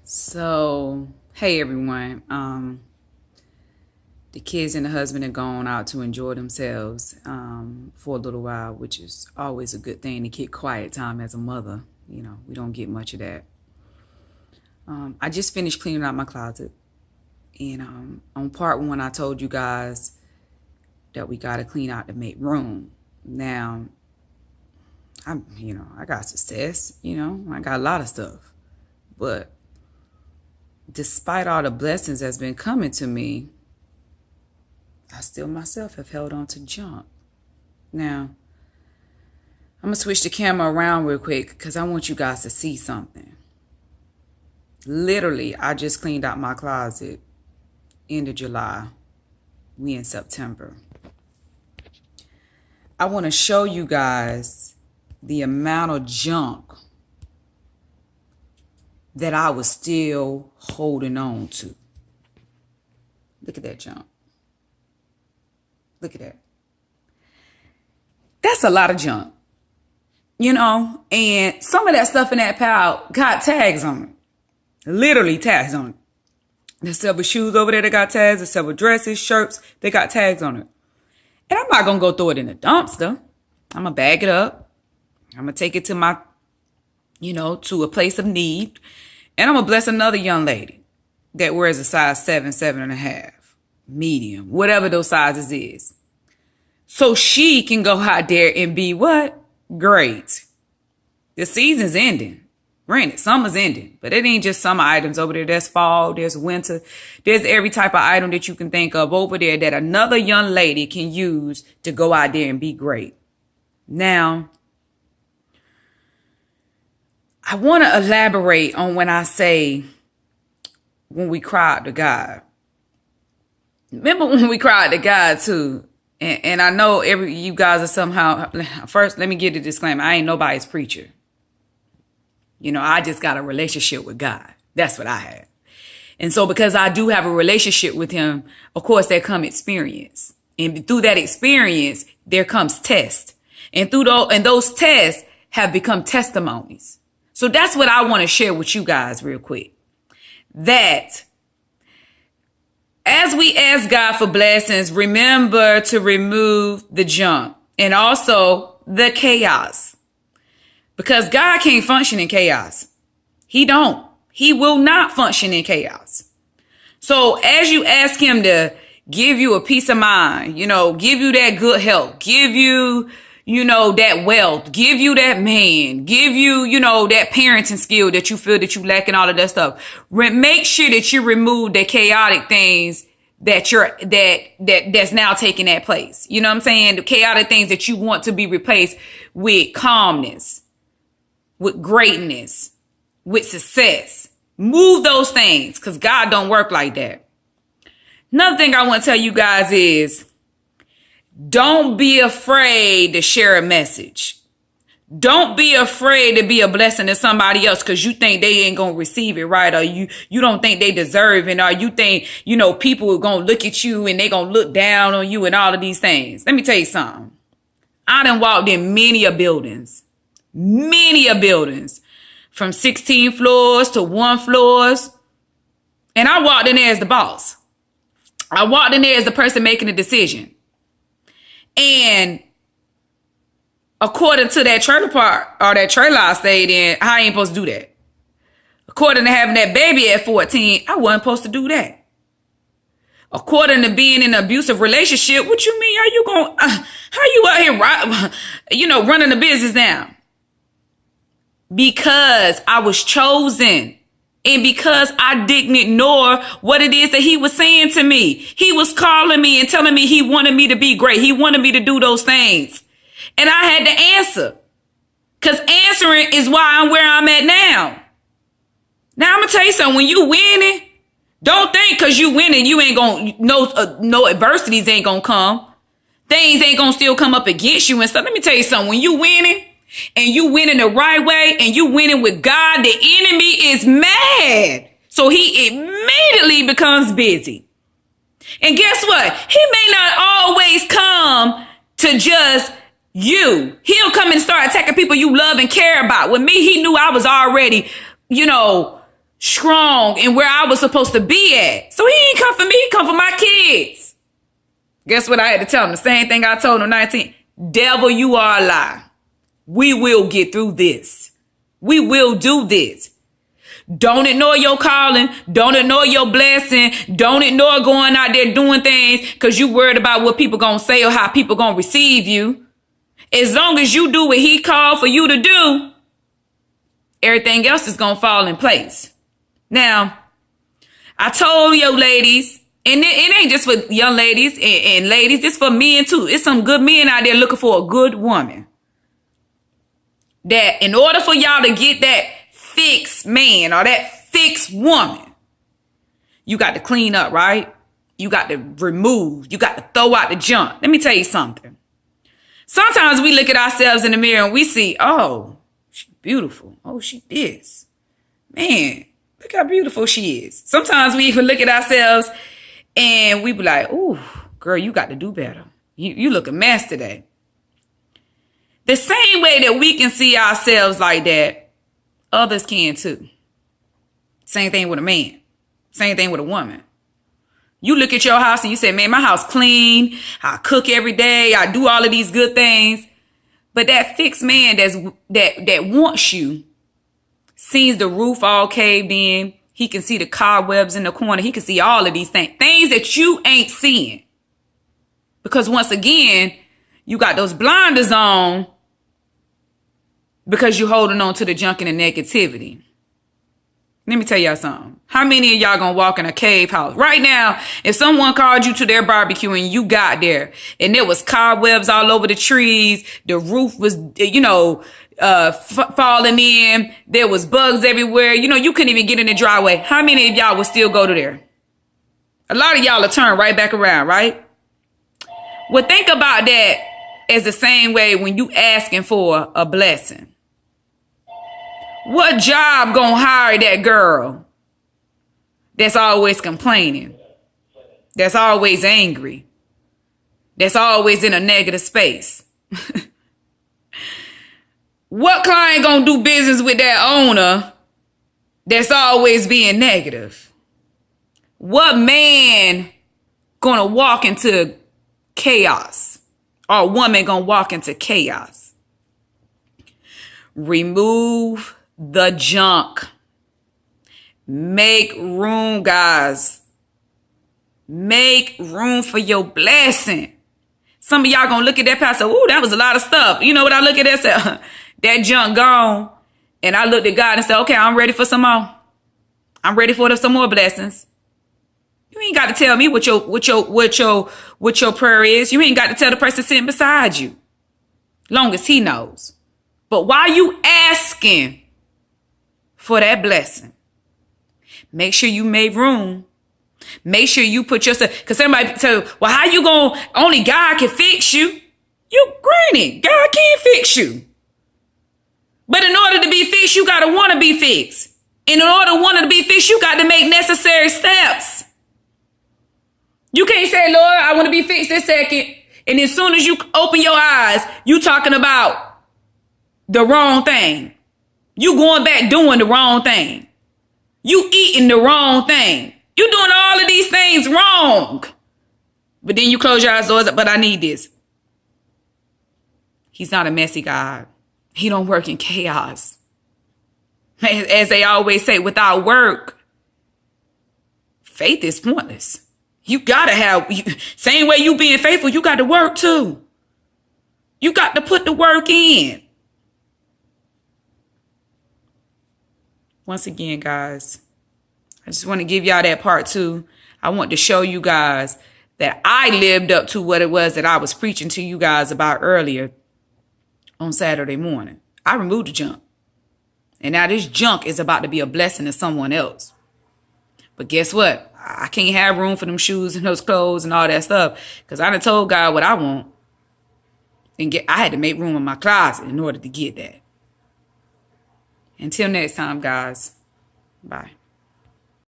So, hey everyone. The kids and the husband have gone out to enjoy themselves for a little while, which is always a good thing to get quiet time as a mother. You know, we don't get much of that. I just finished cleaning out my closet. And on part one, I told you guys that we got to clean out to make room. Now, I got success, I got a lot of stuff. But despite all the blessings that's been coming to me, I still myself have held on to junk. Now, I'm going to switch the camera around real quick because I want you guys to see something. Literally, I just cleaned out my closet end of July. We in September. I want to show you guys the amount of junk that I was still holding on to. Look at that junk. Look at that. That's a lot of junk, and some of that stuff in that pile got tags on it. Literally tags on it. There's several shoes over there that got tags. There's several dresses, shirts, they got tags on it. And I'm not going to go throw it in the dumpster. I'm going to bag it up. I'm going to take it to my, to a place of need. And I'm going to bless another young lady that wears a size 7, 7.5, medium, whatever those sizes is. So she can go out there and be what? Great. The season's ending. Granted, summer's ending, but it ain't just summer items over there. There's fall, there's winter, there's every type of item that you can think of over there that another young lady can use to go out there and be great. Now, I want to elaborate on when I say when we cried to God. Remember when we cried to God too? And I know you guys are somehow, first, let me give the disclaimer. I ain't nobody's preacher. I just got a relationship with God. That's what I have. And so because I do have a relationship with him, of course, there come experience. And through that experience, there comes test. And those tests have become testimonies. So that's what I want to share with you guys real quick. That as we ask God for blessings, remember to remove the junk and also the chaos. Because God can't function in chaos. He don't. He will not function in chaos. So as you ask him to give you a peace of mind, give you that good health, give you, that wealth, give you that man, give you, that parenting skill that you feel that you lack and all of that stuff. Make sure that you remove the chaotic things that's now taking that place. You know what I'm saying? The chaotic things that you want to be replaced with calmness, with greatness, with success. Move those things because God don't work like that. Another thing I want to tell you guys is don't be afraid to share a message. Don't be afraid to be a blessing to somebody else because you think they ain't going to receive it right, or you don't think they deserve it, or you think, people are going to look at you and they going to look down on you and all of these things. Let me tell you something. I done walked in many a buildings from 16 floors to 1 floors. And I walked in there as the boss. I walked in there as the person making the decision. And according to that trailer park or that trailer I stayed in, I ain't supposed to do that. According to having that baby at 14, I wasn't supposed to do that. According to being in an abusive relationship, what you mean? How you out here, running the business now? Because I was chosen. And because I didn't ignore what it is that he was saying to me. He was calling me and telling me he wanted me to be great. He wanted me to do those things. And I had to answer. Because answering is why I'm where I'm at now. Now, I'm going to tell you something. When you winning, don't think because you winning, you ain't going to, no adversities ain't going to come. Things ain't going to still come up against you and stuff. Let me tell you something. When you winning, and you winning the right way, and you winning with God, the enemy is mad. So he immediately becomes busy. And guess what? He may not always come to just you. He'll come and start attacking people you love and care about. With me, he knew I was already, strong and where I was supposed to be at. So he ain't come for me, he come for my kids. Guess what I had to tell him? The same thing I told him 19. Devil, you are a lie. We will get through this. We will do this. Don't ignore your calling. Don't ignore your blessing. Don't ignore going out there doing things because you worried about what people gonna say or how people gonna receive you. As long as you do what he called for you to do, everything else is gonna fall in place. Now, I told you ladies, and it ain't just for young ladies and ladies, it's for men too. It's some good men out there looking for a good woman. That in order for y'all to get that fixed man or that fixed woman, you got to clean up, right? You got to remove. You got to throw out the junk. Let me tell you something. Sometimes we look at ourselves in the mirror and we see, oh, she's beautiful. Oh, she is. Man, look how beautiful she is. Sometimes we even look at ourselves and we be like, ooh, girl, you got to do better. You look a mess today. The same way that we can see ourselves like that, others can too. Same thing with a man. Same thing with a woman. You look at your house and you say, man, my house clean. I cook every day. I do all of these good things. But that fixed man that wants you sees the roof all caved in. He can see the cobwebs in the corner. He can see all of these things. Things that you ain't seeing. Because once again, you got those blinders on because you're holding on to the junk and the negativity. Let me tell y'all something. How many of y'all gonna walk in a cave house? Right now, if someone called you to their barbecue and you got there and there was cobwebs all over the trees, the roof was, falling in, there was bugs everywhere, you couldn't even get in the driveway. How many of y'all would still go to there? A lot of y'all will turn right back around, right? Well, think about that as the same way when you asking for a blessing. What job gonna hire that girl that's always complaining, that's always angry, that's always in a negative space? What client gonna do business with that owner that's always being negative? What man gonna walk into chaos, or woman gonna walk into chaos? Remove the junk. Make room, guys. Make room for your blessing. Some of y'all gonna look at that pastor. Ooh, that was a lot of stuff. You know what I look at that? Say, that junk gone. And I looked at God and said, okay, I'm ready for some more. I'm ready for some more blessings. You ain't got to tell me what your prayer is. You ain't got to tell the person sitting beside you. Long as he knows. But while you asking for that blessing, make sure you make room. Make sure you put yourself, because somebody tell you, well, how you going, only God can fix you. You granted, God can't fix you. But in order to be fixed, you got to want to be fixed. And in order to want to be fixed, you got to make necessary steps. You can't say, Lord, I want to be fixed this second. And as soon as you open your eyes, you talking about the wrong thing. You going back doing the wrong thing. You eating the wrong thing. You doing all of these things wrong. But then you close your eyes, Lord, but I need this. He's not a messy God. He don't work in chaos. As they always say, without work, faith is pointless. You gotta have, same way you being faithful, you got to work too. You got to put the work in. Once again, guys, I just want to give y'all that part 2. I want to show you guys that I lived up to what it was that I was preaching to you guys about earlier on Saturday morning. I removed the junk. And now this junk is about to be a blessing to someone else. But guess what? I can't have room for them shoes and those clothes and all that stuff because I done told God what I want. And I had to make room in my closet in order to get that. Until next time, guys. Bye.